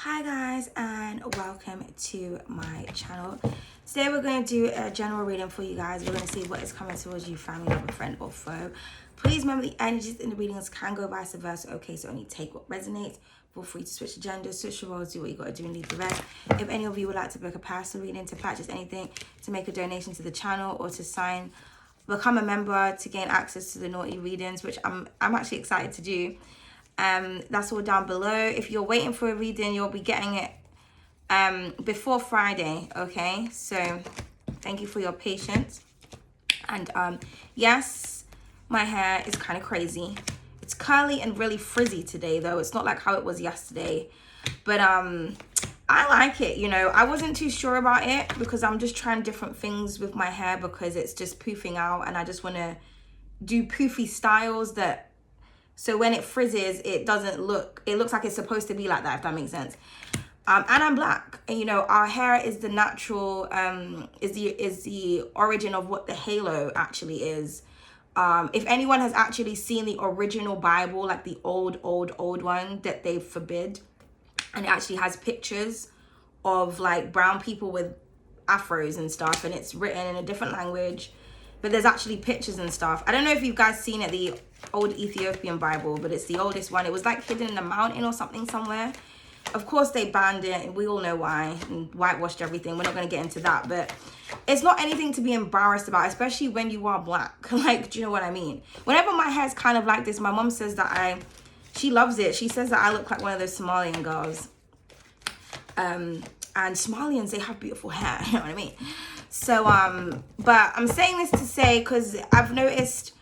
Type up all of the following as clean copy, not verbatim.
Hi guys, and welcome to my channel. Today we're going to do a general reading for you guys. We're going to see what is coming towards you, family, lover, friend, or foe. Please remember the energies in the readings can go vice versa, okay? So only take what resonates. Feel free to switch genders, switch your roles, do what you got to do and leave the rest. If any of you would like to book a personal reading, to purchase anything, to make a donation to the channel, or to become a member to gain access to the naughty readings, which I'm actually excited to do. That's all down below. If you're waiting for a reading, you'll be getting it before Friday, okay? So thank you for your patience. And yes, my hair is kind of crazy. It's curly and really frizzy today, though. It's not like how it was yesterday, but I like it. You know, I wasn't too sure about it because I'm just trying different things with my hair because it's just poofing out, and I just want to do poofy styles that, so when it frizzes, it looks like it's supposed to be like that, if that makes sense. And I'm black, and you know, our hair is the natural, is the origin of what the halo actually is. If anyone has actually seen the original Bible, like the old one that they forbid, and it actually has pictures of like brown people with afros and stuff, and it's written in a different language, but there's actually pictures and stuff. I don't know if you guys seen it, the old Ethiopian Bible, but it's the oldest one. It was like hidden in a mountain or something somewhere. Of course they banned it, and we all know why, and whitewashed everything. We're not going to get into that, but it's not anything to be embarrassed about, especially when you are black. Like, do you know what I mean? Whenever my hair's kind of like this, my mom says that she loves it. She says that I look like one of those Somalian girls. And Somalians, they have beautiful hair, you know what I mean? So, but I'm saying this to say, because I've noticed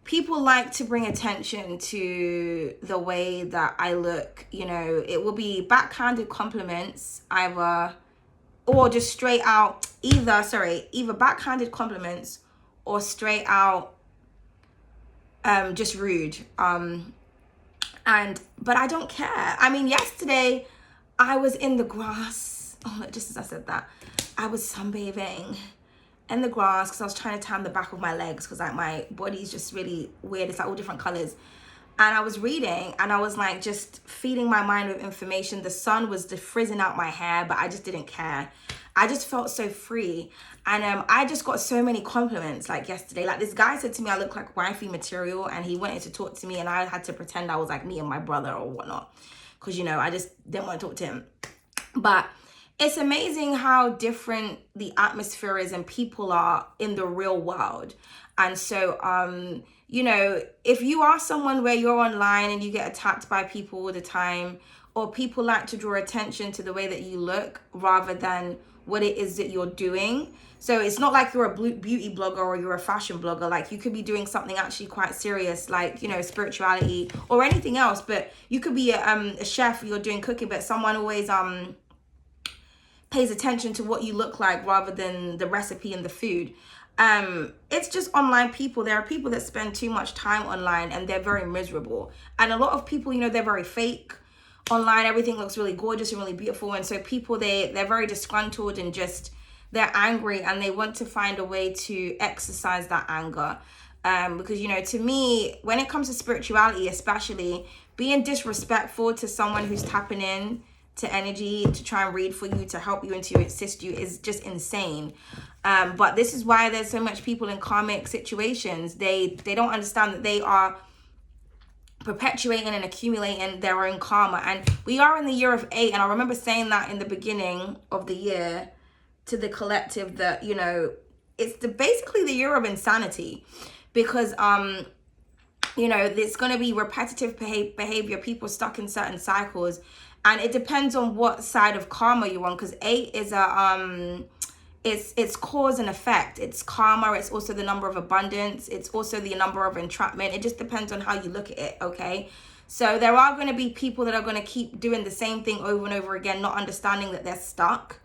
people like to bring attention to the way that I look. You know, it will be backhanded compliments, either just straight out, either backhanded compliments or straight out, just rude. But I don't care. I mean, yesterday I was in the grass. Oh, just as I said that, I was sunbathing in the grass because I was trying to tan the back of my legs because like my body's just really weird. It's like all different colors. And I was reading, and I was like just feeding my mind with information. The sun was just frizzing out my hair, but I just didn't care. I just felt so free. And I just got so many compliments like yesterday. Like this guy said to me I look like wifey material, and he wanted to talk to me, and I had to pretend I was like me and my brother or whatnot, because you know, I just didn't want to talk to him. But it's amazing how different the atmosphere is and people are in the real world. And so, you know, if you are someone where you're online and you get attacked by people all the time, or people like to draw attention to the way that you look rather than what it is that you're doing. So it's not like you're a beauty blogger or you're a fashion blogger. Like you could be doing something actually quite serious, like, you know, spirituality or anything else. But you could be a chef, you're doing cooking, but someone always pays attention to what you look like rather than the recipe and the food. It's just online people. There are people that spend too much time online and they're very miserable. And a lot of people, you know, they're very fake online. Everything looks really gorgeous and really beautiful. And so people, they're very disgruntled and just, they're angry, and they want to find a way to exercise that anger. Because, you know, to me, when it comes to spirituality, especially being disrespectful to someone who's tapping in to energy to try and read for you, to help you and to assist you, is just insane. But this is why there's so much people in karmic situations. They don't understand that they are perpetuating and accumulating their own karma. And we are in the year of 8, and I remember saying that in the beginning of the year to the collective, that, you know, it's basically the year of insanity, because you know, there's going to be repetitive behavior, people stuck in certain cycles. And it depends on what side of karma you're on, because 8 is it's cause and effect. It's karma. It's also the number of abundance. It's also the number of entrapment. It just depends on how you look at it, okay? So there are going to be people that are going to keep doing the same thing over and over again, not understanding that they're stuck.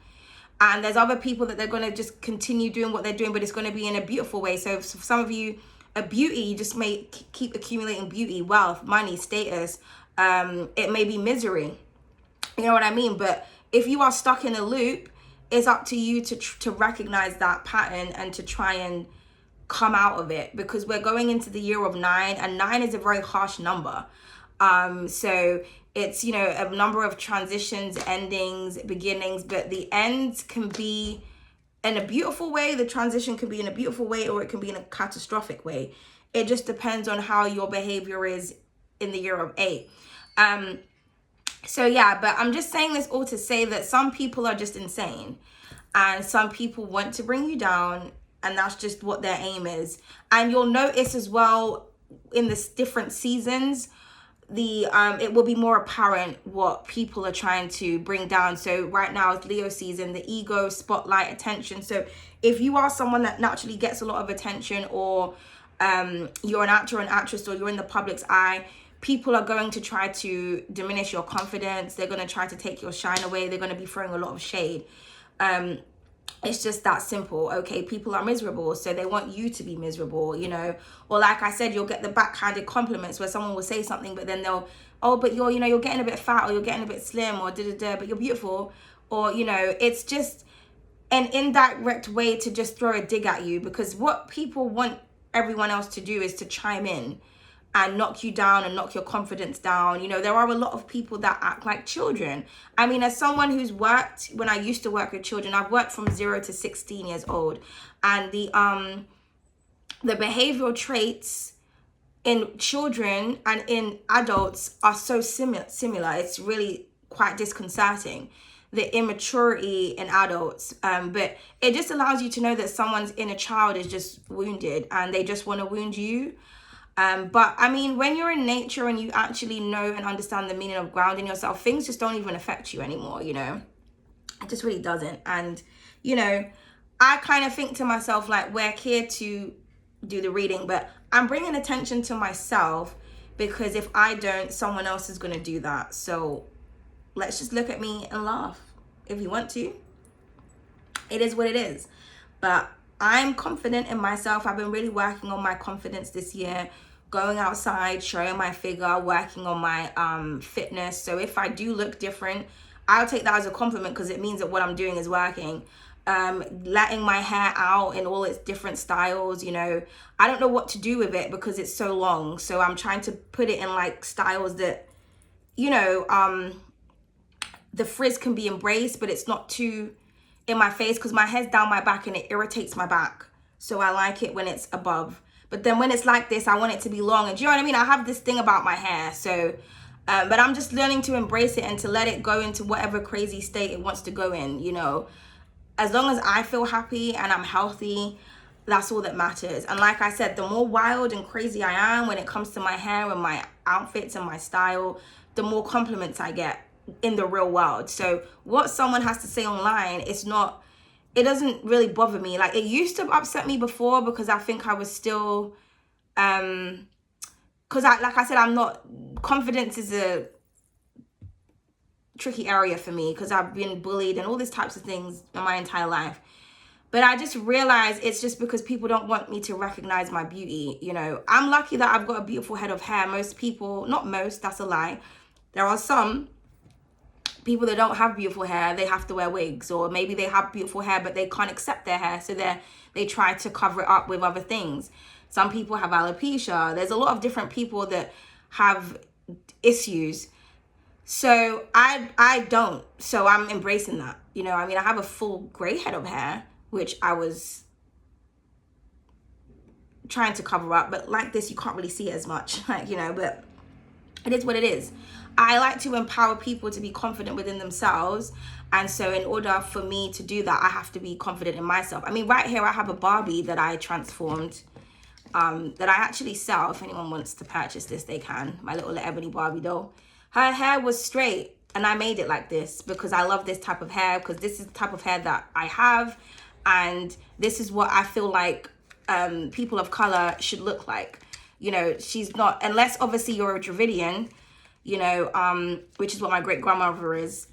And there's other people that they're going to just continue doing what they're doing, but it's going to be in a beautiful way. So for some of you, a beauty, you just may keep accumulating beauty, wealth, money, status. It may be misery. You know what I mean? But if you are stuck in a loop, it's up to you to recognize that pattern and to try and come out of it, because we're going into the year of 9, and 9 is a very harsh number. So it's, you know, a number of transitions, endings, beginnings, but the ends can be in a beautiful way. The transition can be in a beautiful way, or it can be in a catastrophic way. It just depends on how your behavior is in the year of 8. So yeah, but I'm just saying this all to say that some people are just insane, and some people want to bring you down, and that's just what their aim is. And you'll notice as well in this different seasons, it will be more apparent what people are trying to bring down. So right now it's Leo season, the ego, spotlight, attention. So if you are someone that naturally gets a lot of attention, or you're an actor or an actress, or you're in the public's eye, people are going to try to diminish your confidence. They're going to try to take your shine away. They're going to be throwing a lot of shade. It's just that simple. Okay, people are miserable, so they want you to be miserable, you know. Or like I said, you'll get the backhanded compliments where someone will say something, but then they'll, oh, but you're, you know, you're getting a bit fat, or you're getting a bit slim, or da-da-da, but you're beautiful. Or, you know, it's just an indirect way to just throw a dig at you, because what people want everyone else to do is to chime in and knock you down and knock your confidence down. You know, there are a lot of people that act like children. I mean, as someone who's worked, when I used to work with children, I've worked from 0 to 16 years old. And the behavioral traits in children and in adults are so similar. It's really quite disconcerting, the immaturity in adults. But it just allows you to know that someone's inner child is just wounded, and they just want to wound you. But I mean, when you're in nature and you actually know and understand the meaning of grounding yourself, things just don't even affect you anymore, you know. It just really doesn't. And, you know, I kind of think to myself, like, we're here to do the reading, but I'm bringing attention to myself, because if I don't, someone else is going to do that. So let's just look at me and laugh if you want to. It is what it is. But I'm confident in myself. I've been really working on my confidence this year, going outside, showing my figure, working on my fitness. So if I do look different, I'll take that as a compliment, because it means that what I'm doing is working. Letting my hair out in all its different styles, you know. I don't know what to do with it because it's so long. So I'm trying to put it in like styles that, you know, the frizz can be embraced, but it's not too in my face, because my hair's down my back and it irritates my back. So I like it when it's above. But then when it's like this, I want it to be long. And do you know what I mean? I have this thing about my hair. So, but I'm just learning to embrace it and to let it go into whatever crazy state it wants to go in, you know. As long as I feel happy and I'm healthy, that's all that matters. And like I said, the more wild and crazy I am when it comes to my hair and my outfits and my style, the more compliments I get in the real world. So what someone has to say online, it doesn't really bother me. Like, it used to upset me before, because I think I was still, because like I said, confidence is a tricky area for me, because I've been bullied and all these types of things in my entire life. But I just realized it's just because people don't want me to recognize my beauty. You know, I'm lucky that I've got a beautiful head of hair. Most people, not most, that's a lie. There are some people that don't have beautiful hair. They have to wear wigs, or maybe they have beautiful hair but they can't accept their hair, so they try to cover it up with other things. Some people have alopecia. There's a lot of different people that have issues. So I don't. So I'm embracing that. You know, I mean, I have a full gray head of hair, which I was trying to cover up, but like this, you can't really see it as much, like, you know, but it is what it is. I like to empower people to be confident within themselves. And so in order for me to do that, I have to be confident in myself. I mean, right here, I have a Barbie that I transformed, that I actually sell. If anyone wants to purchase this, they can. My little ebony Barbie doll. Her hair was straight, and I made it like this because I love this type of hair, because this is the type of hair that I have. And this is what I feel like people of color should look like. You know, she's not, unless obviously you're a Dravidian, you know, which is what my great grandmother is,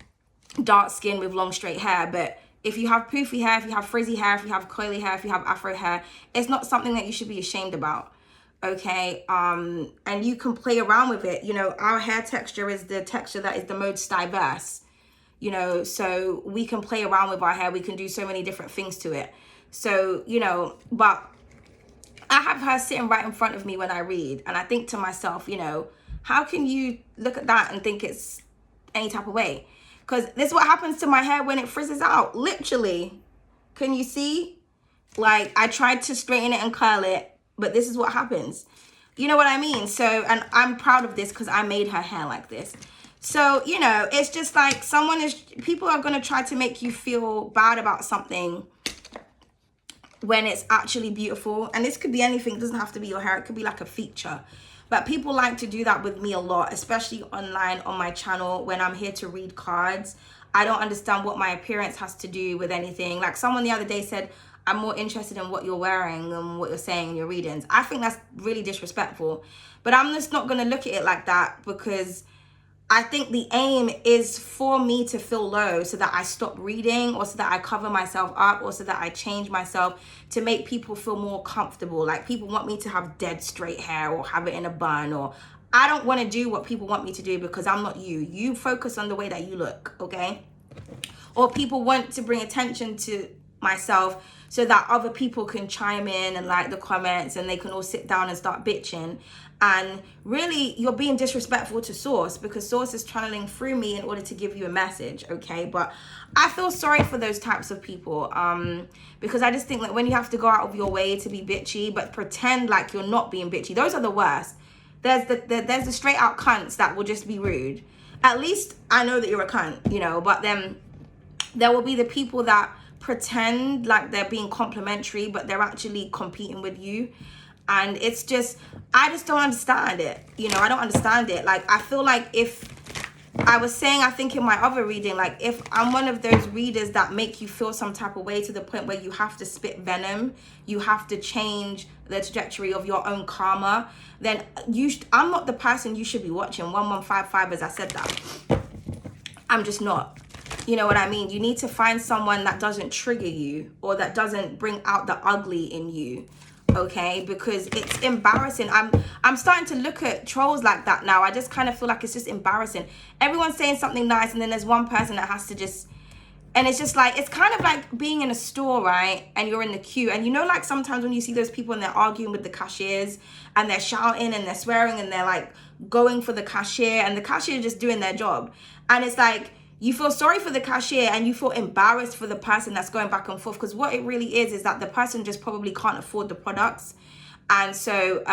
dark skin with long straight hair. But if you have poofy hair, if you have frizzy hair, if you have coily hair, if you have afro hair, it's not something that you should be ashamed about. Okay, and you can play around with it. You know, our hair texture is the texture that is the most diverse, you know, so we can play around with our hair. We can do so many different things to it. So, you know, but I have her sitting right in front of me when I read, and I think to myself, you know, How can you look at that and think it's any type of way? Because this is what happens to my hair when it frizzes out. Literally. Can you see? Like, I tried to straighten it and curl it, but this is what happens. You know what I mean? So, and I'm proud of this because I made her hair like this. So, you know, it's just like people are going to try to make you feel bad about something when it's actually beautiful. And this could be anything. It doesn't have to be your hair. It could be like a feature. But people like to do that with me a lot, especially online on my channel when I'm here to read cards. I don't understand what my appearance has to do with anything. Like someone the other day said, I'm more interested in what you're wearing than what you're saying in your readings. I think that's really disrespectful. But I'm just not going to look at it like that, because I think the aim is for me to feel low so that I stop reading, or so that I cover myself up, or so that I change myself to make people feel more comfortable. Like people want me to have dead straight hair or have it in a bun, or I don't want to do what people want me to do because I'm not you. You focus on the way that you look, okay? Or people want to bring attention to myself so that other people can chime in and like the comments and they can all sit down and start bitching. And really, you're being disrespectful to Source, because Source is channeling through me in order to give you a message, okay? But I feel sorry for those types of people, because I just think that when you have to go out of your way to be bitchy, but pretend like you're not being bitchy, those are the worst. There's the straight out cunts that will just be rude. At least I know that you're a cunt, you know, but then there will be the people that pretend like they're being complimentary, but they're actually competing with you. And it's just, I just don't understand it. You know, I don't understand it. Like, I feel like if I was saying, I think in my other reading, like if I'm one of those readers that make you feel some type of way to the point where you have to spit venom, you have to change the trajectory of your own karma, then I'm not the person you should be watching. 1155 Fibers, I said that. I'm just not. You know what I mean? You need to find someone that doesn't trigger you, or that doesn't bring out the ugly in you. Okay, because it's embarrassing. I'm starting to look at trolls like that now. I just kind of feel like it's just embarrassing. Everyone's saying something nice, and then there's one person that has to just, and it's just like, it's kind of like being in a store, right? And you're in the queue, and you know, like sometimes when you see those people and they're arguing with the cashiers and they're shouting and they're swearing and they're like going for the cashier, and the cashier is just doing their job, and it's like, you feel sorry for the cashier and you feel embarrassed for the person that's going back and forth, because what it really is that the person just probably can't afford the products. And so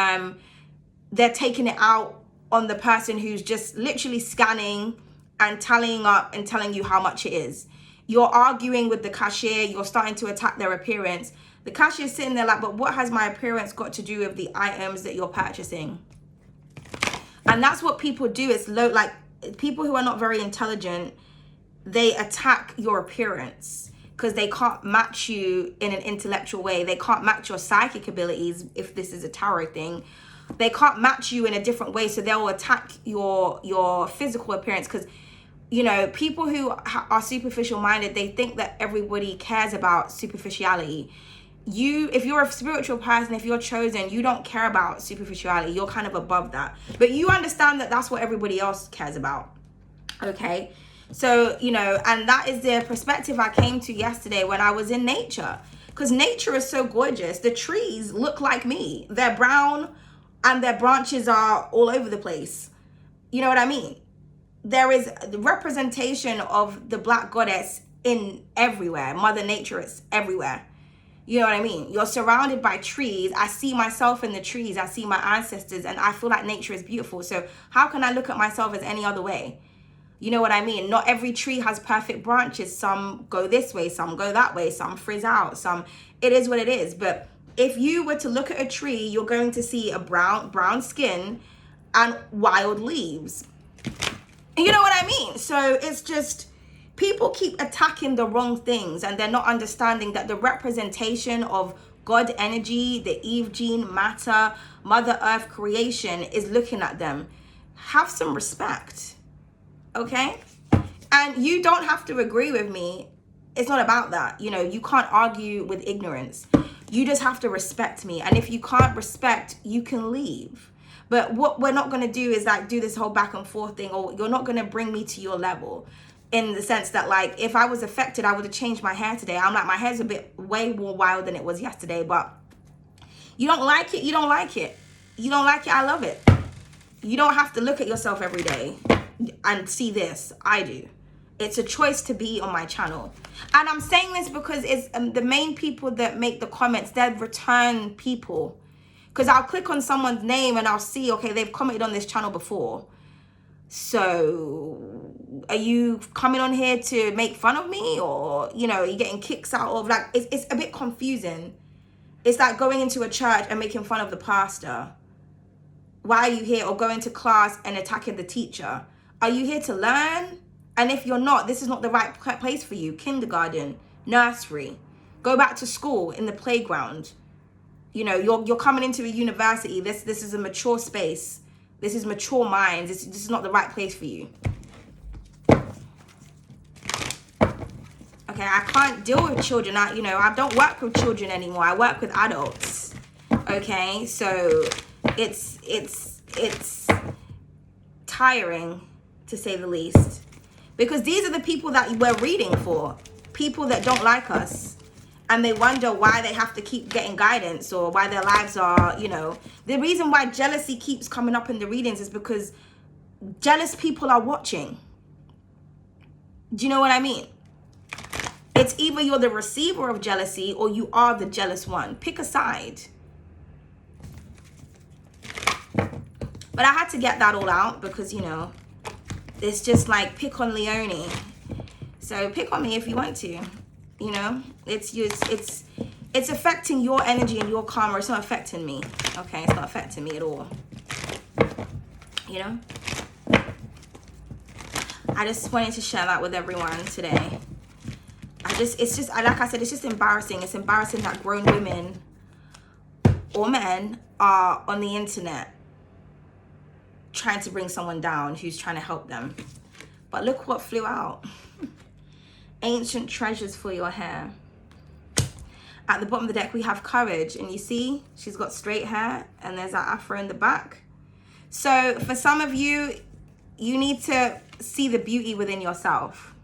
they're taking it out on the person who's just literally scanning and tallying up and telling you how much it is. You're arguing with the cashier, you're starting to attack their appearance. The cashier's sitting there like, but what has my appearance got to do with the items that you're purchasing? And that's what people do. It's low, like people who are not very intelligent, they attack your appearance because they can't match you in an intellectual way. They can't match your psychic abilities. If this is a tarot thing, they can't match you in a different way. So they'll attack your physical appearance, because, you know, people who are superficial minded, they think that everybody cares about superficiality. If you're a spiritual person, if you're chosen, you don't care about superficiality. You're kind of above that. But you understand that that's what everybody else cares about. Okay? So, you know, and that is the perspective I came to yesterday when I was in nature. Because nature is so gorgeous. The trees look like me. They're brown and their branches are all over the place. You know what I mean? There is the representation of the Black goddess in everywhere. Mother Nature is everywhere. You know what I mean? You're surrounded by trees. I see myself in the trees. I see my ancestors, and I feel like nature is beautiful. So how can I look at myself as any other way? You know what I mean? Not every tree has perfect branches. Some go this way, some go that way, some frizz out, it is what it is. But if you were to look at a tree, you're going to see a brown skin and wild leaves. You know what I mean? So it's just, people keep attacking the wrong things, and they're not understanding that the representation of God energy, the Eve gene, matter, Mother Earth creation is looking at them. Have some respect. Okay? And you don't have to agree with me. It's not about that. You know, you can't argue with ignorance. You just have to respect me. And if you can't respect, you can leave. But what we're not going to do is like do this whole back and forth thing, or you're not going to bring me to your level, in the sense that, like, if I was affected, I would have changed my hair today. I'm like, my hair's a bit way more wild than it was yesterday, but you don't like it. You don't like it. You don't like it. I love it. You don't have to look at yourself every day and see this. I do. It's a choice to be on my channel. And I'm saying this because it's the main people that make the comments, they're return people. Because I'll click on someone's name and I'll see, okay, they've commented on this channel before. So are you coming on here to make fun of me? Or, you know, are you getting kicks out of, like, it's a bit confusing. It's like going into a church and making fun of the pastor. Why are you here? Or going to class and attacking the teacher. Are you here to learn? And if you're not, this is not the right place for you. Kindergarten, nursery, go back to school, in the playground. You know, you're coming into a university. This is a mature space. This is mature minds. This is not the right place for you. Okay, I can't deal with children. I don't work with children anymore. I work with adults. Okay, so it's tiring, to say the least. Because these are the people that we're reading for. People that don't like us. And they wonder why they have to keep getting guidance, or why their lives are, you know. The reason why jealousy keeps coming up in the readings is because jealous people are watching. Do you know what I mean? It's either you're the receiver of jealousy or you are the jealous one. Pick a side. But I had to get that all out because, you know, it's just like pick on Leonie. So pick on me if you want to. You know, it's affecting your energy and your karma. It's not affecting me. Okay, it's not affecting me at all. You know, I just wanted to share that with everyone today. It's just like I said, it's just embarrassing. It's embarrassing that grown women or men are on the internet trying to bring someone down who's trying to help them. But look what flew out. Ancient treasures for your hair. At the bottom of the deck, we have courage. And you see, she's got straight hair and there's that afro in the back. So for some of you, you need to see the beauty within yourself.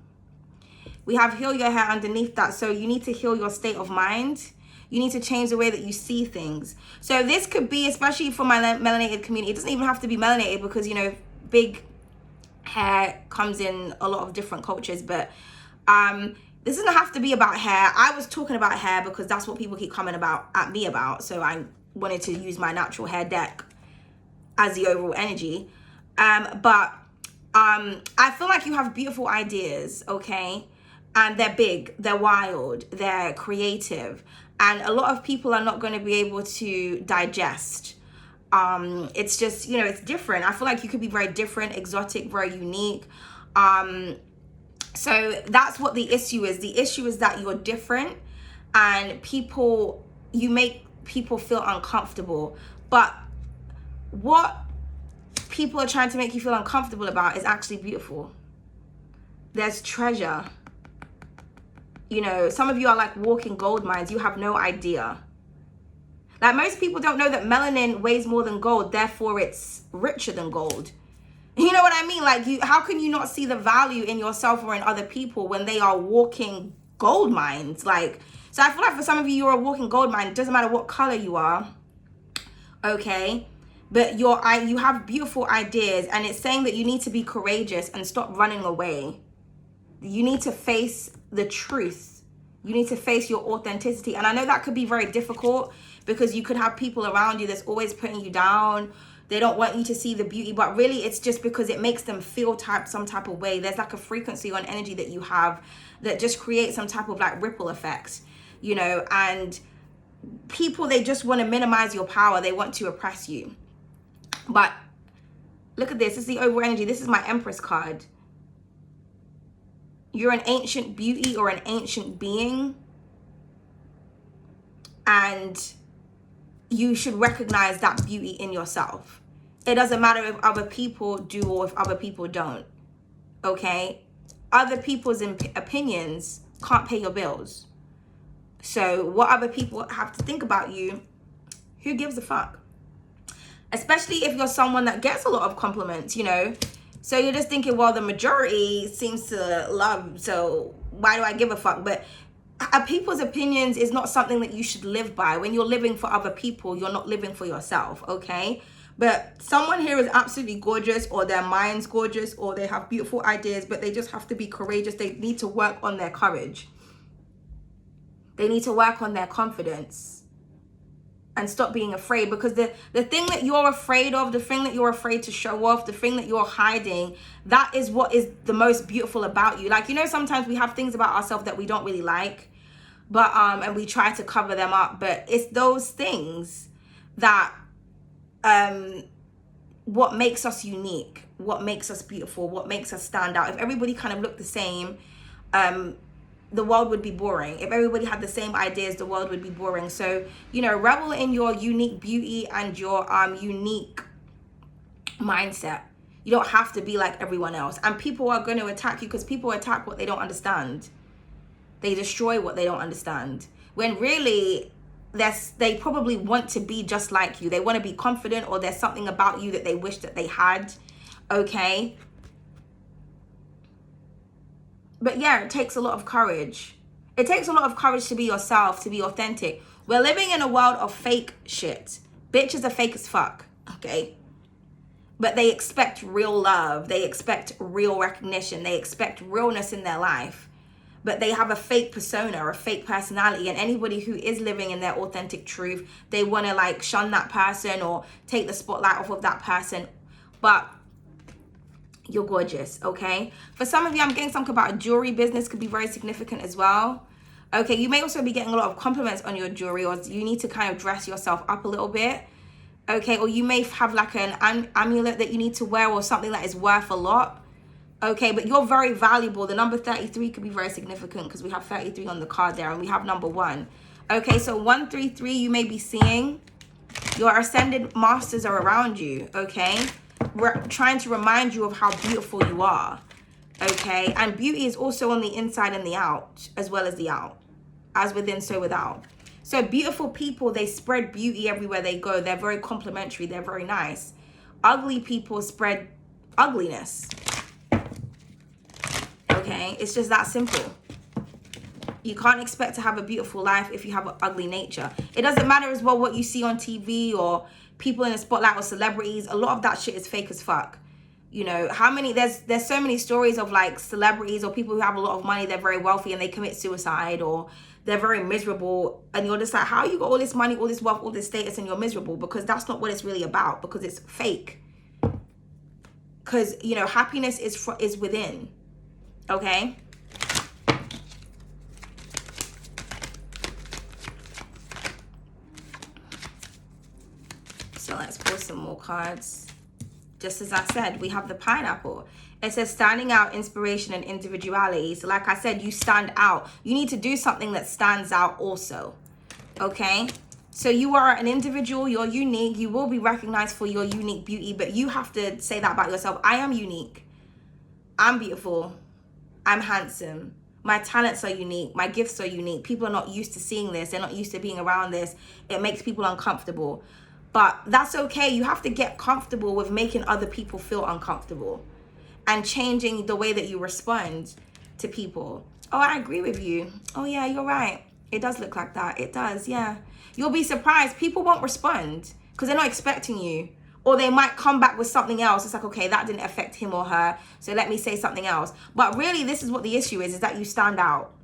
We have heal your hair underneath that. So you need to heal your state of mind. You need to change the way that you see things. So this could be, especially for my melanated community, it doesn't even have to be melanated because, you know, big hair comes in a lot of different cultures. But this doesn't have to be about hair. I was talking about hair because that's what people keep coming at me about. So I wanted to use my natural hair deck as the overall energy. But I feel like you have beautiful ideas, okay? And they're big, they're wild, they're creative. And a lot of people are not going to be able to digest. It's just, you know, it's different. I feel like you could be very different, exotic, very unique. So that's what the issue is. The issue is that you're different and you make people feel uncomfortable. But what people are trying to make you feel uncomfortable about is actually beautiful. There's treasure. You know, some of you are like walking gold mines. You have no idea. Like most people don't know that melanin weighs more than gold. Therefore, it's richer than gold. You know what I mean? Like, how can you not see the value in yourself or in other people when they are walking gold mines? Like, so I feel like for some of you, you're a walking gold mine. It doesn't matter what color you are. Okay. But you have beautiful ideas, and it's saying that you need to be courageous and stop running away. You need to face the truth. You need to face your authenticity. And I know that could be very difficult because you could have people around you that's always putting you down. They don't want you to see the beauty, but really it's just because it makes them feel some type of way. There's like a frequency or an energy that you have that just creates some type of like ripple effect, you know, and people, they just want to minimize your power. They want to oppress you. But look at this. This is the overall energy. This is my Empress card. You're an ancient beauty or an ancient being. And you should recognize that beauty in yourself. It doesn't matter if other people do or if other people don't. Okay? Other people's opinions can't pay your bills. So what other people have to think about you, who gives a fuck? Especially if you're someone that gets a lot of compliments, you know. So you're just thinking, well, the majority seems to love, so why do I give a fuck? But people's opinions is not something that you should live by. When you're living for other people, you're not living for yourself, okay? But someone here is absolutely gorgeous, or their mind's gorgeous, or they have beautiful ideas, but they just have to be courageous. They need to work on their courage. They need to work on their confidence and stop being afraid, because the thing that you're afraid of, the thing that you're afraid to show off, the thing that you're hiding, that is what is the most beautiful about you. Like, you know, sometimes we have things about ourselves that we don't really like, but and we try to cover them up, but it's those things that what makes us unique, what makes us beautiful, what makes us stand out. If everybody kind of looked the same, the world would be boring. If everybody had the same ideas, the world would be boring. So, you know, revel in your unique beauty and your unique mindset. You don't have to be like everyone else. And people are going to attack you, because people attack what they don't understand. They destroy what they don't understand. When really, they probably want to be just like you. They want to be confident, or there's something about you that they wish that they had. Okay? But yeah, it takes a lot of courage. It takes a lot of courage to be yourself, to be authentic. We're living in a world of fake shit. Bitches are fake as fuck, okay? But they expect real love. They expect real recognition. They expect realness in their life. But they have a fake persona or a fake personality. And anybody who is living in their authentic truth, they want to like shun that person or take the spotlight off of that person. But you're gorgeous, okay? For some of you, I'm getting something about a jewelry business could be very significant as well. Okay, you may also be getting a lot of compliments on your jewelry, or you need to kind of dress yourself up a little bit. Okay, or you may have like an amulet that you need to wear, or something that is worth a lot. Okay, but you're very valuable. The number 33 could be very significant, because we have 33 on the card there, and we have number 1. Okay, so 133, you may be seeing your ascended masters are around you, okay? We're trying to remind you of how beautiful you are, okay? And beauty is also on the inside and the out, as well as the out. As within, so without. So beautiful people, they spread beauty everywhere they go. They're very complimentary. They're very nice. Ugly people spread ugliness. Okay? It's just that simple. You can't expect to have a beautiful life if you have an ugly nature. It doesn't matter as well what you see on TV or people in the spotlight or celebrities. A lot of that shit is fake as fuck. You know, how many, there's so many stories of like celebrities or people who have a lot of money, they're very wealthy and they commit suicide, or they're very miserable, and you're just like, how you got all this money, all this wealth, all this status, and you're miserable? Because that's not what it's really about, because it's fake. Because, you know, happiness is within. Okay? So let's pull some more cards. Just as I said, we have the pineapple. It says standing out, inspiration, and individuality. So like I said, you stand out. You need to do something that stands out also. Okay? So you are an individual. You're unique. You will be recognized for your unique beauty. But you have to say that about yourself. I am unique. I'm beautiful. I'm handsome. My talents are unique. My gifts are unique. People are not used to seeing this. They're not used to being around this. It makes people uncomfortable. But that's okay. You have to get comfortable with making other people feel uncomfortable and changing the way that you respond to people. Oh, I agree with you. Oh, yeah, you're right. It does look like that. It does, yeah. You'll be surprised. People won't respond because they're not expecting you. Or they might come back with something else. It's like, okay, that didn't affect him or her, so let me say something else. But really, this is what the issue is that you stand out.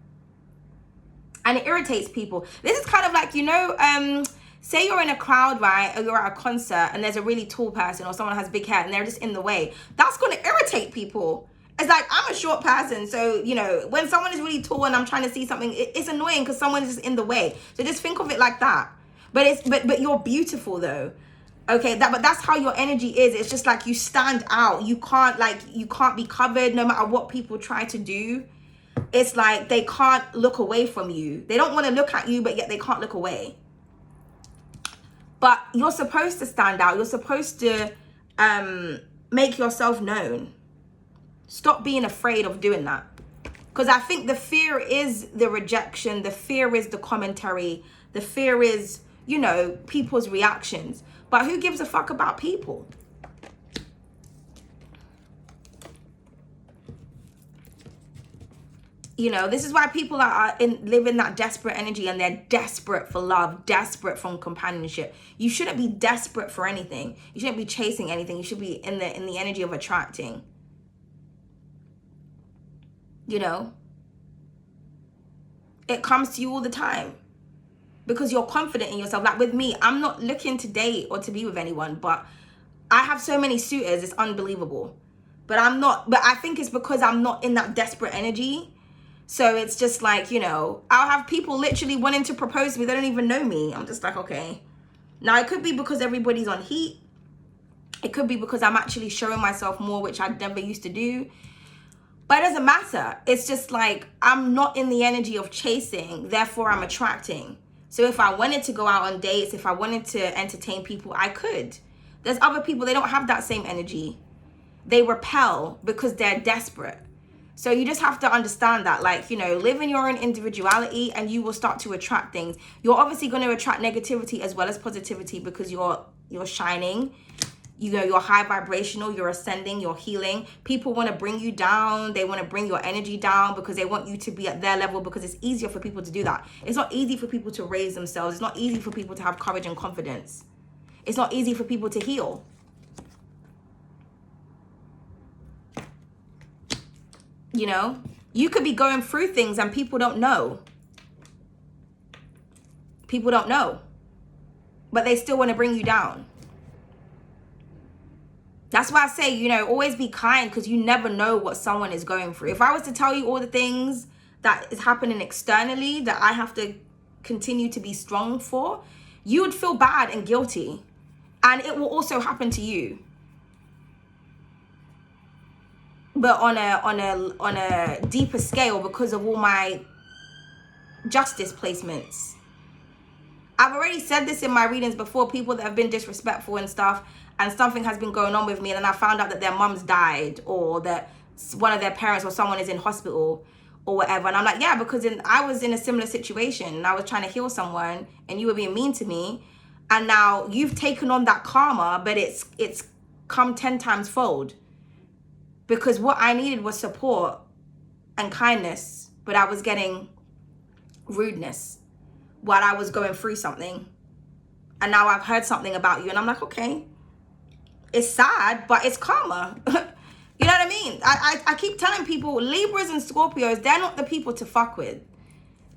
And it irritates people. This is kind of like, you know, say you're in a crowd, right? Or you're at a concert and there's a really tall person or someone has big hair and they're just in the way. That's going to irritate people. It's like, I'm a short person. So, you know, when someone is really tall and I'm trying to see something, it's annoying because someone is just in the way. So just think of it like that. But you're beautiful though. Okay, but that's how your energy is. It's just like you stand out. You can't be covered no matter what people try to do. It's like they can't look away from you. They don't want to look at you, but yet they can't look away. But you're supposed to stand out. You're supposed to make yourself known. Stop being afraid of doing that. Because I think the fear is the rejection. The fear is the commentary. The fear is, you know, people's reactions. But who gives a fuck about people? You know, this is why people live in that desperate energy, and they're desperate for love, desperate for companionship. You shouldn't be desperate for anything. You shouldn't be chasing anything. You should be in the energy of attracting. You know, it comes to you all the time because you're confident in yourself. Like with me, I'm not looking to date or to be with anyone, but I have so many suitors, it's unbelievable. But I think it's because I'm not in that desperate energy. So it's just like, you know, I'll have people literally wanting to propose to me. They don't even know me. I'm just like, okay. Now, it could be because everybody's on heat. It could be because I'm actually showing myself more, which I never used to do. But it doesn't matter. It's just like, I'm not in the energy of chasing. Therefore, I'm attracting. So if I wanted to go out on dates, if I wanted to entertain people, I could. There's other people, they don't have that same energy. They repel because they're desperate. So you just have to understand that, like, you know, live in your own individuality and you will start to attract things. You're obviously going to attract negativity as well as positivity because you're shining. You know, you're high vibrational, you're ascending, you're healing. People want to bring you down. They want to bring your energy down because they want you to be at their level, because it's easier for people to do that. It's not easy for people to raise themselves. It's not easy for people to have courage and confidence. It's not easy for people to heal. You know, you could be going through things and people don't know. People don't know. But they still want to bring you down. That's why I say, you know, always be kind, because you never know what someone is going through. If I was to tell you all the things that is happening externally that I have to continue to be strong for, you would feel bad and guilty. And it will also happen to you. But on a deeper scale, because of all my justice placements. I've already said this in my readings before, people that have been disrespectful and stuff, and something has been going on with me, and then I found out that their mums died, or that one of their parents or someone is in hospital or whatever. And I'm like, yeah, because I was in a similar situation and I was trying to heal someone and you were being mean to me. And now you've taken on that karma, but it's come 10 times fold. Because what I needed was support and kindness, but I was getting rudeness while I was going through something. And now I've heard something about you and I'm like, okay, it's sad, but it's karma. You know what I mean? I keep telling people, Libras and Scorpios, they're not the people to fuck with.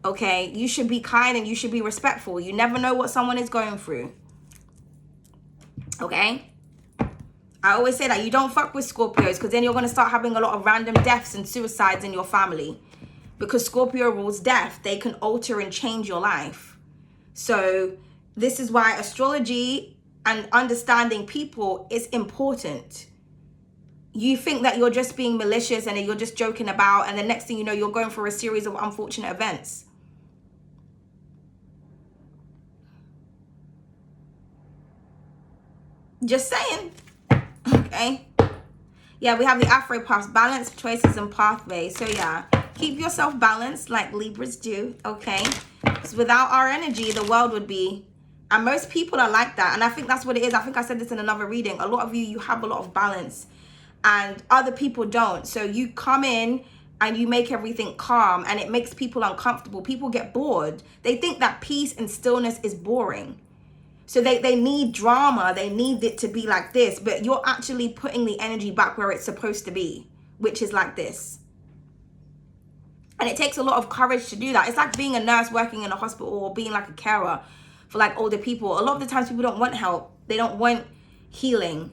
Okay? You should be kind and you should be respectful. You never know what someone is going through. Okay? I always say that you don't fuck with Scorpios, because then you're going to start having a lot of random deaths and suicides in your family. Because Scorpio rules death. They can alter and change your life. So this is why astrology and understanding people is important. You think that you're just being malicious and that you're just joking about, and the next thing you know, you're going for a series of unfortunate events. Just saying. Okay. Yeah, we have the Afro paths, balance, choices, and pathways. So yeah, keep yourself balanced like Libras do. Okay. Because without our energy, the world would be, and most people are like that. And I think that's what it is. I think I said this in another reading. A lot of you have a lot of balance and other people don't. So you come in and you make everything calm and it makes people uncomfortable. People get bored. They think that peace and stillness is boring. So they need drama. They need it to be like this. But you're actually putting the energy back where it's supposed to be, which is like this. And it takes a lot of courage to do that. It's like being a nurse working in a hospital, or being like a carer for like older people. A lot of the times people don't want help. They don't want healing.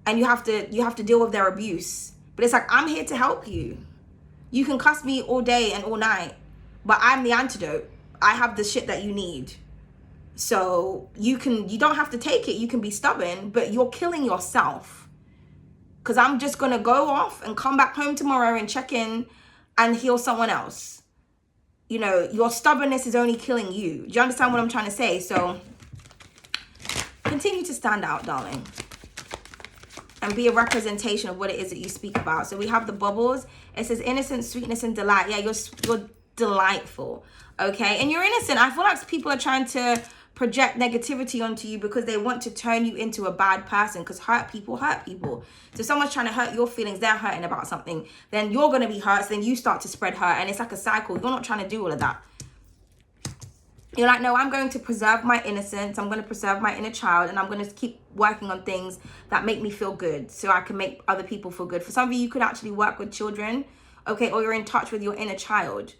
And you have to deal with their abuse. But it's like, I'm here to help you. You can cuss me all day and all night, but I'm the antidote. I have the shit that you need. So you don't have to take it. You can be stubborn, but you're killing yourself. Because I'm just going to go off and come back home tomorrow and check in and heal someone else. You know, your stubbornness is only killing you. Do you understand what I'm trying to say? So continue to stand out, darling. And be a representation of what it is that you speak about. So we have the bubbles. It says innocence, sweetness, and delight. Yeah, you're delightful. Okay? And you're innocent. I feel like people are trying to project negativity onto you because they want to turn you into a bad person, because hurt people hurt people. So if someone's trying to hurt your feelings, they're hurting about something, then you're going to be hurt, so then you start to spread hurt, and it's like a cycle. You're not trying to do all of that. You're like, no, I'm going to preserve my innocence. I'm going to preserve my inner child, and I'm going to keep working on things that make me feel good so I can make other people feel good. For some of you, you could actually work with children, okay? Or you're in touch with your inner child,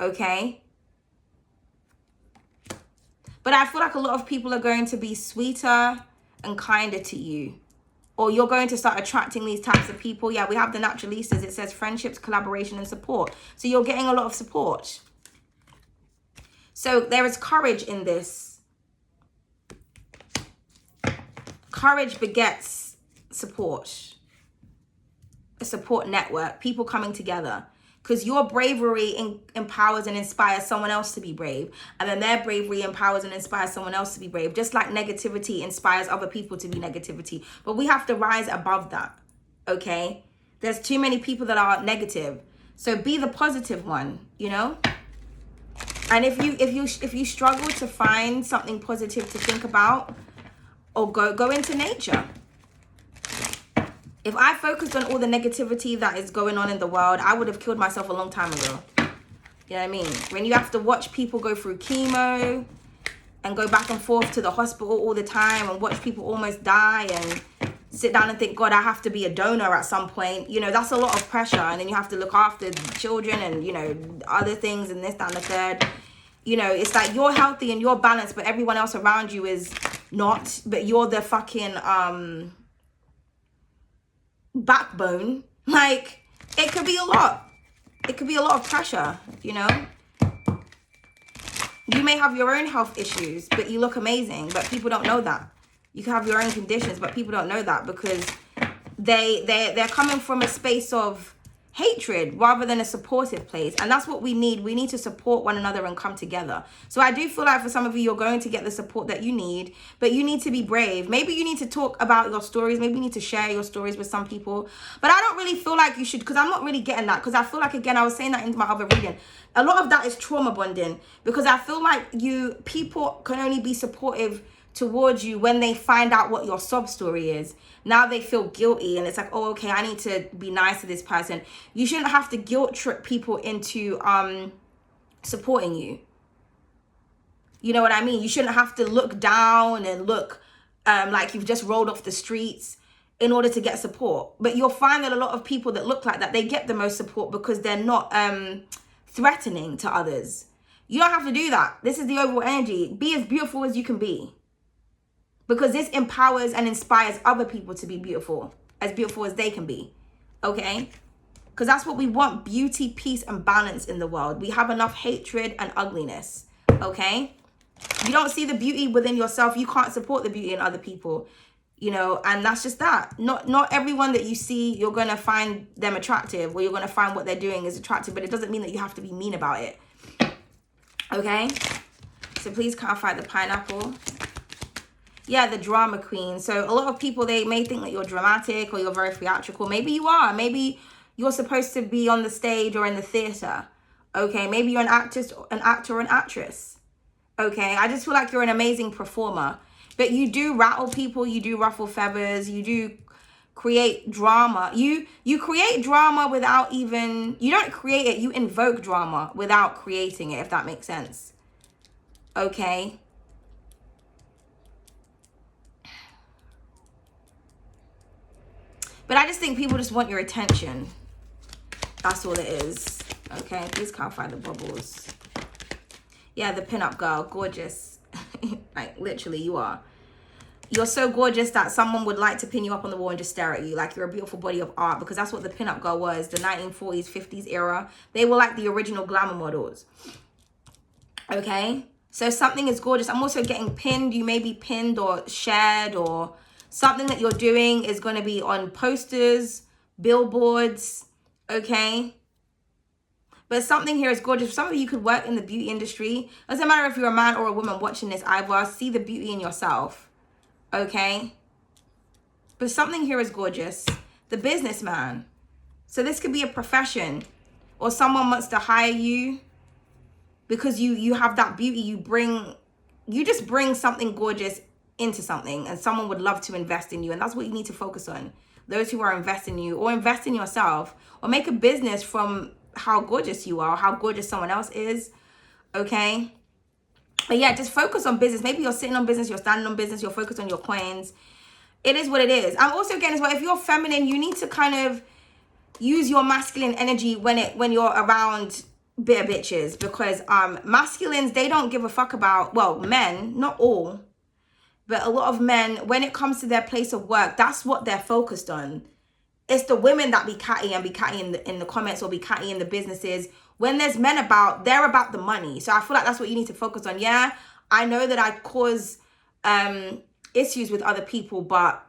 okay? But I feel like a lot of people are going to be sweeter and kinder to you, or you're going to start attracting these types of people. Yeah, we have the naturalistas. It says friendships, collaboration, and support. So you're getting a lot of support. So there is courage in this. Courage begets support. A support network. People coming together. Because your bravery empowers and inspires someone else to be brave. And then their bravery empowers and inspires someone else to be brave. Just like negativity inspires other people to be negativity. But we have to rise above that. Okay? There's too many people that are negative. So be the positive one, you know? And if you struggle to find something positive to think about, or go into nature. If I focused on all the negativity that is going on in the world, I would have killed myself a long time ago. You know what I mean? When you have to watch people go through chemo and go back and forth to the hospital all the time and watch people almost die and sit down and think, God, I have to be a donor at some point. You know, that's a lot of pressure. And then you have to look after children and, you know, other things and this, that, and the third. You know, it's like you're healthy and you're balanced, but everyone else around you is not. But you're the fucking backbone. Like, it could be a lot. It could be a lot of pressure, you know. You may have your own health issues, but you look amazing. But people don't know that. You can have your own conditions, but people don't know that because they're coming from a space of hatred rather than a supportive place. And that's what we need. We need to support one another and come together. So I do feel like for some of you, you're going to get the support that you need, but you need to be brave. Maybe you need to talk about your stories. Maybe you need to share your stories with some people. But I don't really feel like you should, because I'm not really getting that. Because I feel like, again, I was saying that in my other reading, a lot of that is trauma bonding. Because I feel like people can only be supportive towards you when they find out what your sob story is. Now they feel guilty and it's like, oh, okay, I need to be nice to this person. You shouldn't have to guilt trip people into supporting you. You know what I mean? You shouldn't have to look down and look like you've just rolled off the streets in order to get support. But you'll find that a lot of people that look like that, they get the most support because they're not threatening to others. You don't have to do that. This is the overall energy. Be as beautiful as you can be. Because this empowers and inspires other people to be beautiful as they can be, okay? Because that's what we want, beauty, peace, and balance in the world. We have enough hatred and ugliness, okay? You don't see the beauty within yourself, you can't support the beauty in other people, you know, and that's just that. Not everyone that you see, you're going to find them attractive or you're going to find what they're doing is attractive, but it doesn't mean that you have to be mean about it, okay? So please clarify the pineapple. Yeah, the drama queen. So a lot of people, they may think that you're dramatic or you're very theatrical. Maybe you are. Maybe you're supposed to be on the stage or in the theater. Okay, maybe you're an actor or an actress. Okay, I just feel like you're an amazing performer. But you do rattle people, you do ruffle feathers, you do create drama. You create drama without even, you don't create it, you invoke drama without creating it, if that makes sense. Okay. But I just think people just want your attention. That's all it is. Okay, please clarify the bubbles. Yeah, the pinup girl, gorgeous. Like, literally, you are. You're so gorgeous that someone would like to pin you up on the wall and just stare at you. Like, you're a beautiful body of art. Because that's what the pinup girl was. The 1940s, 50s era. They were like the original glamour models. Okay? So something is gorgeous. I'm also getting pinned. You may be pinned or shared or something that you're doing is going to be on posters, billboards, okay? But something here is gorgeous. Some of you could work in the beauty industry. Doesn't matter if you're a man or a woman watching this either. See the beauty in yourself, okay? But something here is gorgeous. The businessman. So this could be a profession or someone wants to hire you because you have that beauty. You bring you just bring something gorgeous into something, and someone would love to invest in you. And that's what you need to focus on. Those who are investing in you, or invest in yourself, or make a business from how gorgeous you are, how gorgeous someone else is. Okay. But yeah, just focus on business. Maybe you're sitting on business, you're standing on business, you're focused on your coins. It is what it is. I'm also getting as well, if you're feminine, you need to kind of use your masculine energy when you're around bitter bitches, because masculines, they don't give a fuck about, well, men, not all, but a lot of men, when it comes to their place of work, that's what they're focused on. It's the women that be catty and be catty in the comments, or be catty in the businesses. When there's men about, they're about the money. So I feel like that's what you need to focus on. Yeah, I know that I cause issues with other people, but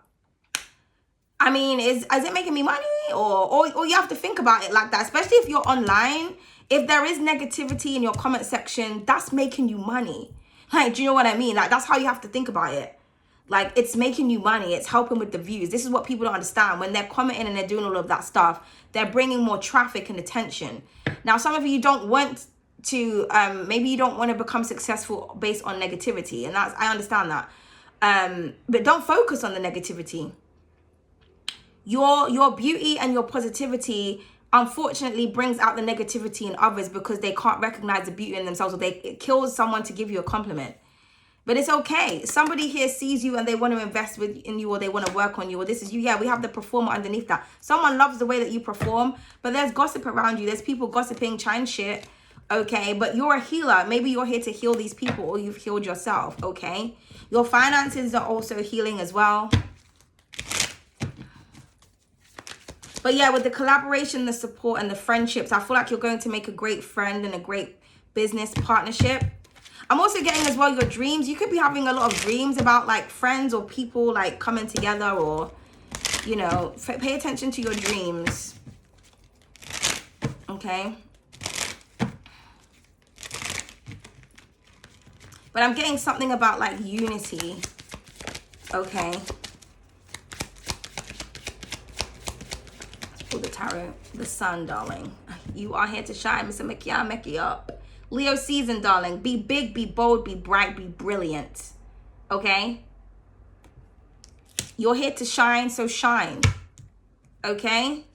I mean, is it making me money? Or you have to think about it like that, especially if you're online. If there is negativity in your comment section, that's making you money. Like, do you know what I mean? Like, that's how you have to think about it. Like, it's making you money. It's helping with the views. This is what people don't understand. When they're commenting and they're doing all of that stuff, they're bringing more traffic and attention. Now, some of you don't want to, maybe you don't want to become successful based on negativity. And I understand that. But don't focus on the negativity. Your beauty and your positivity, unfortunately, brings out the negativity in others, because they can't recognize the beauty in themselves, or it kills someone to give you a compliment. But it's okay. Somebody here sees you and they want to invest in you, or they want to work on you, or this is you. Yeah, we have the performer underneath that. Someone loves the way that you perform, but there's gossip around you. There's people gossiping, trying shit. Okay, but you're a healer. Maybe you're here to heal these people, or you've healed yourself. Okay, your finances are also healing as well. But yeah, with the collaboration, the support, and the friendships, I feel like you're going to make a great friend and a great business partnership. I'm also getting as well your dreams. You could be having a lot of dreams about like friends or people like coming together, or, you know, pay attention to your dreams. Okay. But I'm getting something about like unity. Okay. Pull the tarot. The sun, darling. You are here to shine, Mr. Make it up. Leo season, darling. Be big, be bold, be bright, be brilliant. Okay? You're here to shine, so shine. Okay?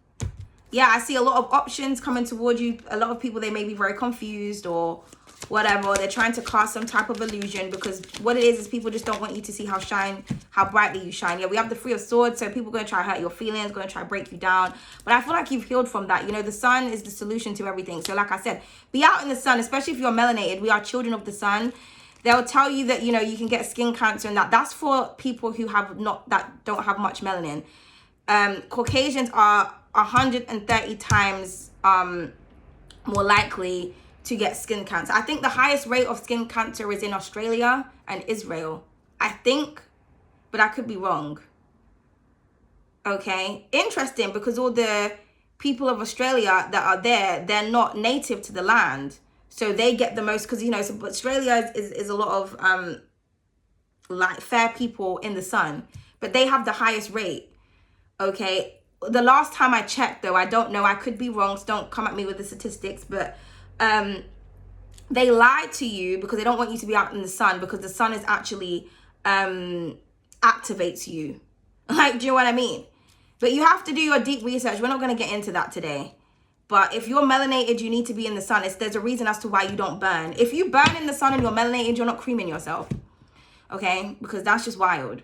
Yeah, I see a lot of options coming toward you. A lot of people, they may be very confused or whatever. They're trying to cast some type of illusion, because what it is people just don't want you to see how brightly you shine. Yeah, we have the Three of Swords, so people are going to try to hurt your feelings, going to try to break you down. But I feel like you've healed from that. You know, the sun is the solution to everything. So like I said, be out in the sun, especially if you're melanated. We are children of the sun. They'll tell you that, you know, you can get skin cancer, and that's for people who don't have much melanin. Caucasians are 130 times more likely to get skin cancer. I think the highest rate of skin cancer is in Australia and Israel. I think, but I could be wrong. Okay, interesting, because all the people of Australia that are there, they're not native to the land. So they get the most, because, you know, so Australia is a lot of like fair people in the sun, but they have the highest rate. Okay, the last time I checked, though, I don't know, I could be wrong, so don't come at me with the statistics, but they lie to you because they don't want you to be out in the sun, because the sun is actually activates you. Like, do you know what I mean? But you have to do your deep research. We're not going to get into that today. But if you're melanated, you need to be in the sun. There's a reason as to why you don't burn. If you burn in the sun and you're melanated, you're not creaming yourself. Okay? Because that's just wild.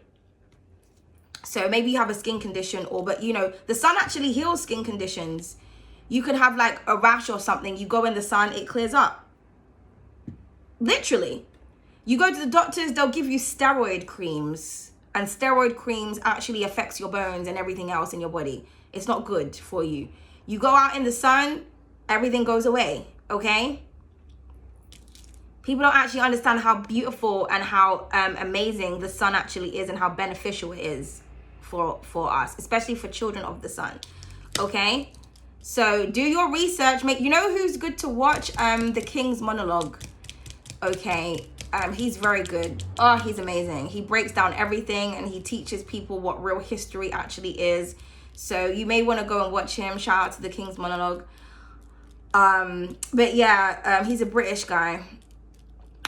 So maybe you have a skin condition, but you know, the sun actually heals skin conditions. You could have like a rash or something. You go in the sun, it clears up. Literally. You go to the doctors, they'll give you steroid creams. And steroid creams actually affects your bones and everything else in your body. It's not good for you. You go out in the sun, everything goes away. Okay? People don't actually understand how beautiful and how amazing the sun actually is, and how beneficial it is for us, especially for children of the sun. Okay? So do your research. You know who's good to watch? The King's Monologue. Okay. He's very good. Oh, he's amazing. He breaks down everything, and he teaches people what real history actually is. So you may want to go and watch him. Shout out to the King's Monologue. But yeah, he's a British guy.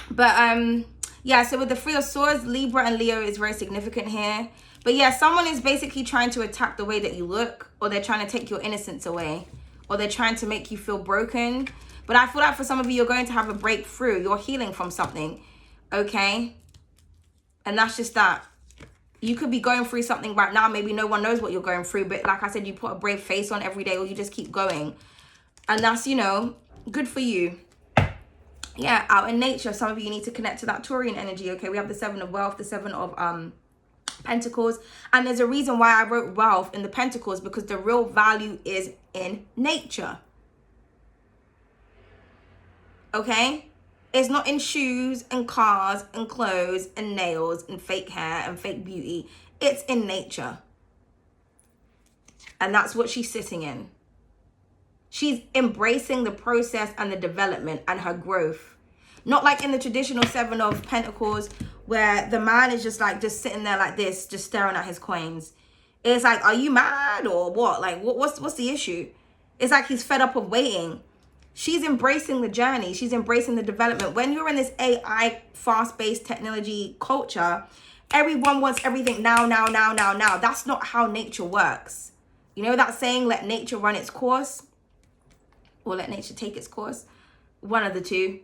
But Yeah, so with the Three of Swords, Libra and Leo is very significant here. But yeah, someone is basically trying to attack the way that you look, or they're trying to take your innocence away, or they're trying to make you feel broken. But I feel like for some of you, you're going to have a breakthrough. You're healing from something, okay? And that's just that. You could be going through something right now. Maybe no one knows what you're going through. But like I said, you put a brave face on every day, or you just keep going. And that's, you know, good for you. Yeah, out in nature, some of you need to connect to that Taurian energy, okay? We have the Seven of Wealth, the Seven of Pentacles. And there's a reason why I wrote wealth in the Pentacles, because the real value is in nature. Okay? It's not in shoes and cars and clothes and nails and fake hair and fake beauty. It's in nature. And that's what she's sitting in. She's embracing the process and the development and her growth. Not like in the traditional Seven of Pentacles where the man is just like just sitting there like this, just staring at his coins. It's like, are you mad or what? Like, what's the issue? It's like he's fed up of waiting. She's embracing the journey. She's embracing the development. When you're in this AI fast-paced technology culture, everyone wants everything now. That's not how nature works. You know that saying, let nature run its course? Or let nature take its course? One of the two.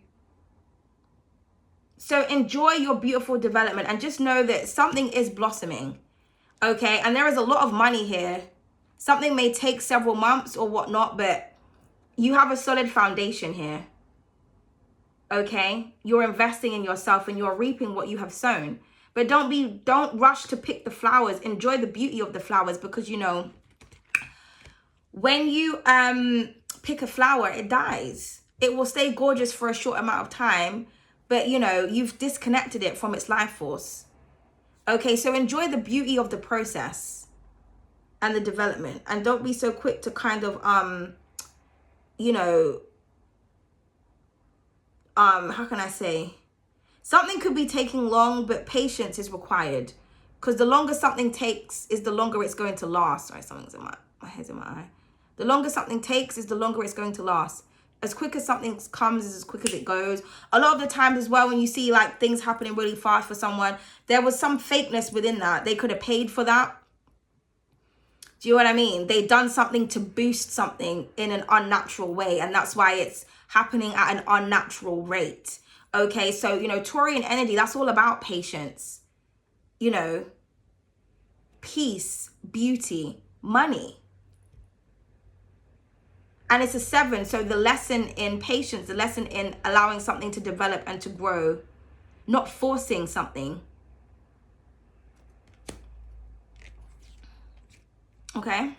So enjoy your beautiful development and just know that something is blossoming. Okay? And there is a lot of money here. Something may take several months or whatnot, but you have a solid foundation here. Okay? You're investing in yourself and you're reaping what you have sown. But don't rush to pick the flowers. Enjoy the beauty of the flowers, because you know, when you pick a flower, it dies. It will stay gorgeous for a short amount of time, but you know, you've disconnected it from its life force. Okay, so enjoy the beauty of the process and the development, and don't be so quick to kind of you know, how can I say? Something could be taking long, but patience is required. Because the longer something takes is the longer it's going to last. Sorry, something's in my head's in my eye. The longer something takes is the longer it's going to last. As quick as something comes is as quick as it goes. A lot of the times as well, when you see like things happening really fast for someone, there was some fakeness within that. They could have paid for that. Do you know what I mean? They done something to boost something in an unnatural way. And that's why it's happening at an unnatural rate. Okay, so, you know, Taurian energy, that's all about patience. You know, peace, beauty, money. And it's a 7. So the lesson in patience, the lesson in allowing something to develop and to grow, not forcing something. Okay.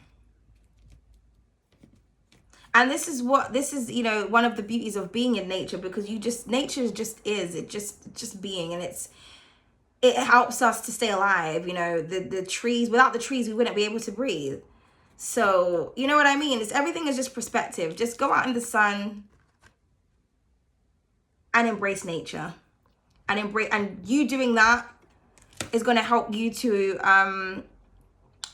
And this is, you know, one of the beauties of being in nature, because nature just is, it just being, and it helps us to stay alive. You know, the trees, without the trees, we wouldn't be able to breathe. So, you know what I mean? Everything is just perspective. Just go out in the sun and embrace nature. And you doing that is going to help you to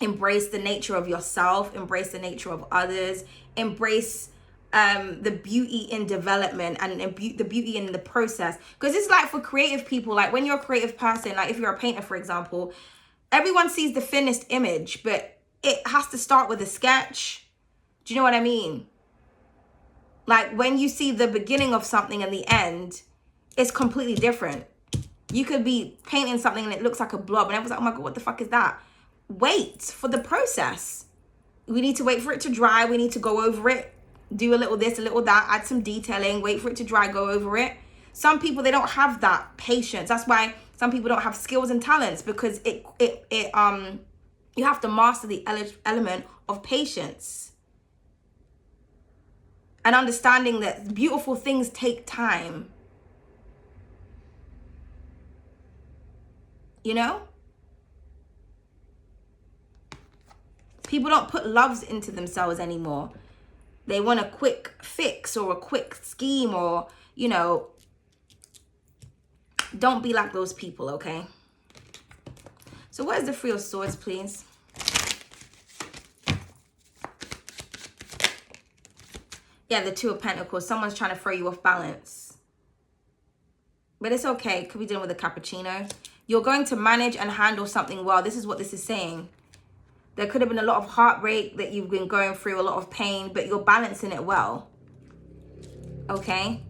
embrace the nature of yourself, embrace the nature of others, embrace the beauty in development and the beauty in the process. Because it's like for creative people, like when you're a creative person, like if you're a painter, for example, everyone sees the finished image, but it has to start with a sketch. Do you know what I mean? Like when you see the beginning of something and the end, it's completely different. You could be painting something and it looks like a blob and everyone's like, oh my God, what the fuck is that? Wait for the process. We need to wait for it to dry. We need to go over it, do a little this, a little that, add some detailing, wait for it to dry, go over it. Some people, they don't have that patience. That's why some people don't have skills and talents, because you have to master the element of patience. And understanding that beautiful things take time. You know? People don't put loves into themselves anymore. They want a quick fix or a quick scheme, or, you know, don't be like those people, okay? So where's the Three of Swords, please? Yeah, the Two of Pentacles. Someone's trying to throw you off balance. But it's okay. Could be dealing with a cappuccino. You're going to manage and handle something well. This is what this is saying. There could have been a lot of heartbreak that you've been going through, a lot of pain, but you're balancing it well. Okay?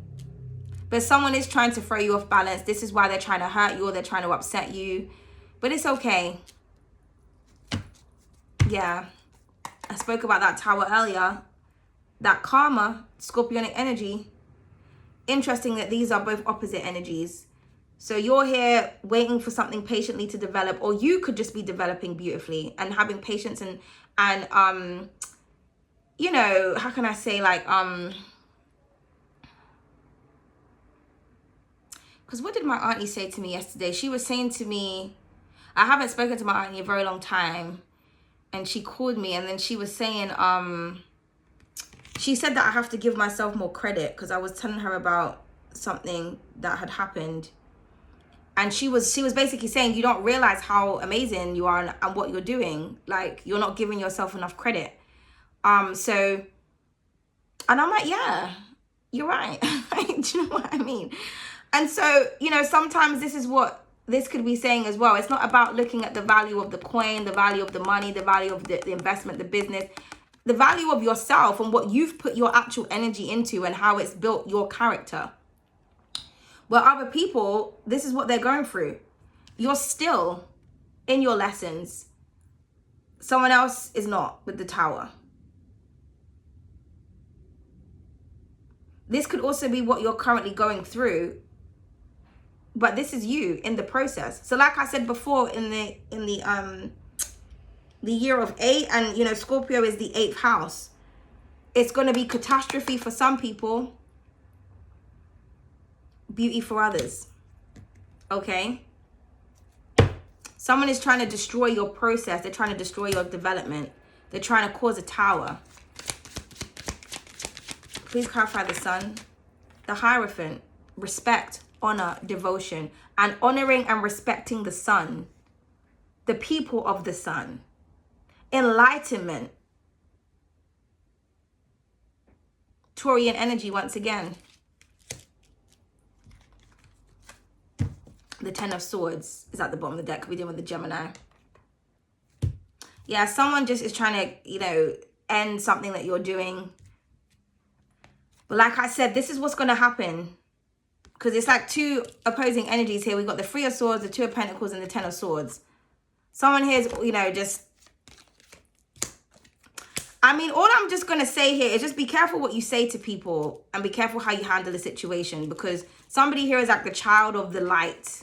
But someone is trying to throw you off balance. This is why they're trying to hurt you or they're trying to upset you. But it's okay. Yeah. I spoke about that tower earlier. That karma, Scorpionic energy. Interesting that these are both opposite energies. So you're here waiting for something patiently to develop, or you could just be developing beautifully and having patience and you know, how can I say, like, because what did my auntie say to me yesterday? She was saying to me, I haven't spoken to my auntie in a very long time, and she called me, and then she was saying, she said that I have to give myself more credit because I was telling her about something that had happened. And she was basically saying, you don't realize how amazing you are and what you're doing. Like, you're not giving yourself enough credit. So, and I'm like, yeah, you're right. Do you know what I mean? And so, you know, sometimes this is what this could be saying as well. It's not about looking at the value of the coin, the value of the money, the value of the investment, the business, the value of yourself and what you've put your actual energy into and how it's built your character. Well, other people, this is what they're going through. You're still in your lessons. Someone else is not with the tower. This could also be what you're currently going through. But this is you in the process. So like I said before, in the year of 8, and you know, Scorpio is the 8th house. It's going to be catastrophe for some people. Beauty for others. Okay? Someone is trying to destroy your process. They're trying to destroy your development. They're trying to cause a tower. Please clarify the sun. The Hierophant. Respect, honor, devotion. And honoring and respecting the sun. The people of the sun. Enlightenment. Taurian energy once again. The 10 of Swords is at the bottom of the deck. We're dealing with the Gemini. Yeah, someone just is trying to, you know, end something that you're doing. But like I said, this is what's going to happen. Because it's like two opposing energies here. We've got the 3 of Swords, the 2 of Pentacles, and the 10 of Swords. Someone here is, you know, just... I mean, all I'm just going to say here is just be careful what you say to people. And be careful how you handle the situation. Because somebody here is like the child of the light.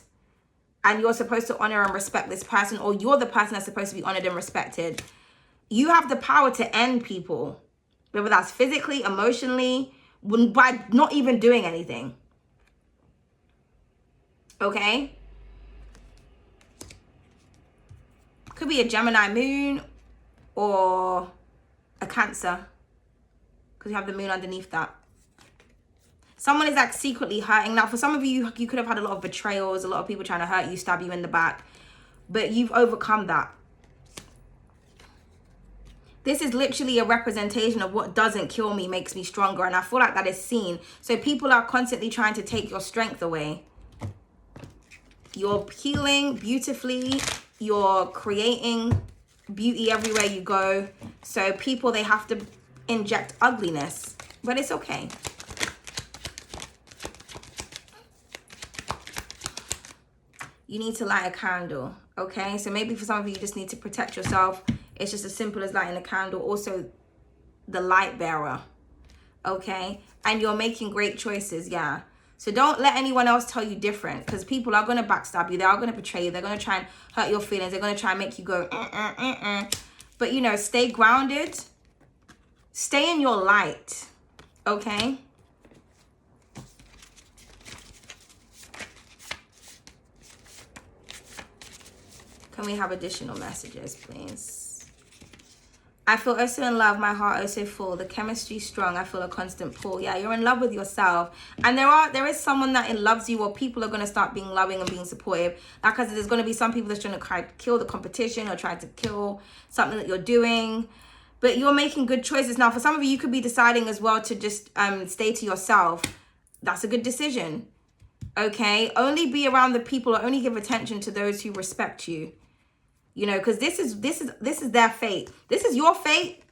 And you're supposed to honor and respect this person, or you're the person that's supposed to be honored and respected. You have the power to end people, whether that's physically, emotionally, by not even doing anything. Okay? Could be a Gemini moon or a Cancer, because you have the moon underneath that. Someone is like secretly hurting. Now, for some of you, you could have had a lot of betrayals, a lot of people trying to hurt you, stab you in the back. But you've overcome that. This is literally a representation of what doesn't kill me makes me stronger. And I feel like that is seen. So people are constantly trying to take your strength away. You're healing beautifully. You're creating beauty everywhere you go. So people, they have to inject ugliness. But it's okay. You need to light a candle, okay? So maybe for some of you, you just need to protect yourself. It's just as simple as lighting a candle. Also, the light bearer, okay? And you're making great choices, yeah. So don't let anyone else tell you different, because people are going to backstab you. They are going to betray you. They're going to try and hurt your feelings. They're going to try and make you go, But, you know, stay grounded. Stay in your light, okay? Can we have additional messages, please? I feel also in love. My heart also full. The chemistry strong. I feel a constant pull. Yeah, you're in love with yourself. And there is someone that loves you, or people are going to start being loving and being supportive. Like I said, there's going to be some people that's trying to kill the competition or trying to kill something that you're doing. But you're making good choices. Now, for some of you, you could be deciding as well to just stay to yourself. That's a good decision. Okay, only be around the people, or only give attention to those who respect you. You know, because this is their fate. This is your fate.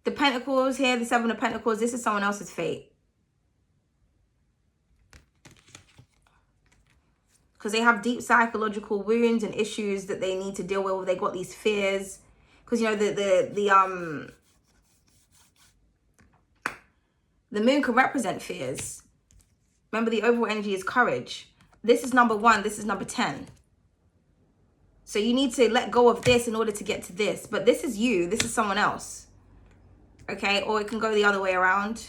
The Pentacles here, the Seven of Pentacles, this is someone else's fate. Because they have deep psychological wounds and issues that they need to deal with. They got these fears. Because, you know, the moon can represent fears. Remember, the overall energy is courage. This is number 1. This is number 10. So you need to let go of this in order to get to this. But this is you. This is someone else. Okay? Or it can go the other way around.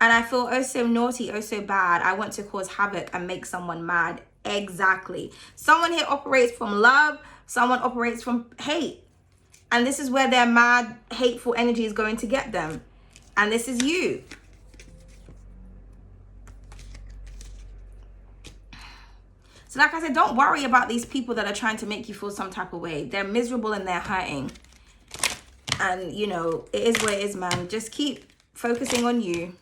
And I feel oh so naughty, oh so bad. I want to cause havoc and make someone mad. Exactly. Someone here operates from love. Someone operates from hate. And this is where their mad, hateful energy is going to get them. And this is you. So like I said, don't worry about these people that are trying to make you feel some type of way. They're miserable and they're hurting. And, you know, it is what it is, man. Just keep focusing on you.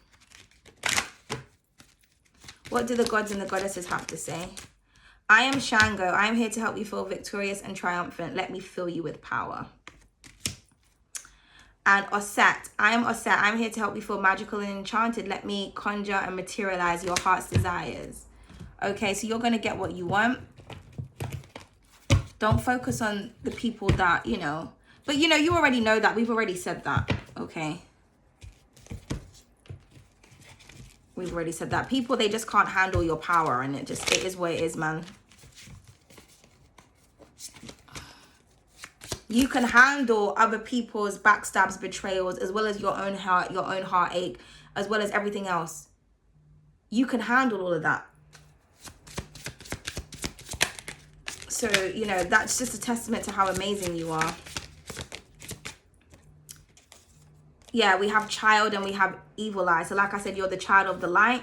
What do the gods and the goddesses have to say? I am Shango. I am here to help you feel victorious and triumphant. Let me fill you with power. And Osset. I am Osset. I'm here to help you feel magical and enchanted. Let me conjure and materialize your heart's desires. Okay, so you're going to get what you want. Don't focus on the people that, you know. But, you know, you already know that. We've already said that. Okay. We've already said that. People, they just can't handle your power. And it is what it is, man. You can handle other people's backstabs, betrayals, as well as your own heart, your own heartache, as well as everything else. You can handle all of that. So, you know, that's just a testament to how amazing you are. Yeah, we have child and we have evil eye. So like I said, you're the child of the light.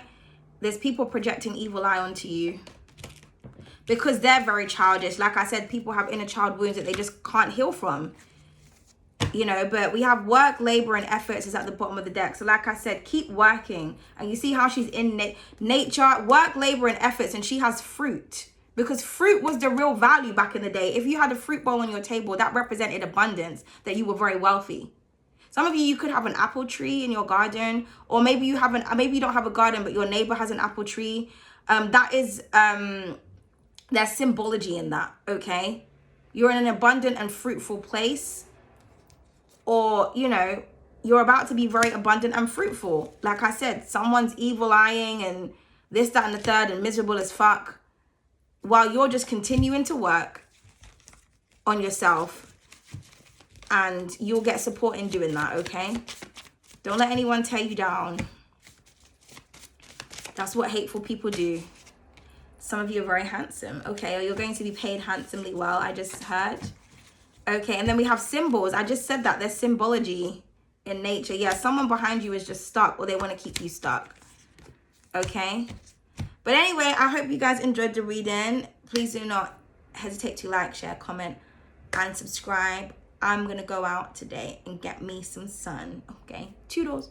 There's people projecting evil eye onto you because they're very childish. Like I said, people have inner child wounds that they just can't heal from. You know, but we have work, labor, and efforts is at the bottom of the deck. So like I said, keep working. And you see how she's in nature, work, labor, and efforts, and she has fruit. Because fruit was the real value back in the day. If you had a fruit bowl on your table, that represented abundance, that you were very wealthy. Some of you could have an apple tree in your garden, or maybe you don't have a garden, but your neighbor has an apple tree. There's symbology in that, okay? You're in an abundant and fruitful place, or, you know, you're about to be very abundant and fruitful. Like I said, someone's evil eyeing and this, that, and the third and miserable as fuck, while you're just continuing to work on yourself, and you'll get support in doing that, okay? Don't let anyone tear you down. That's what hateful people do. Some of you are very handsome, okay? Or you're going to be paid handsomely well, I just heard. Okay, and then we have symbols. I just said that. There's symbology in nature. Yeah, someone behind you is just stuck, or they want to keep you stuck. Okay? But anyway, I hope you guys enjoyed the reading. Please do not hesitate to like, share, comment, and subscribe. I'm going to go out today and get me some sun. Okay? Toodles.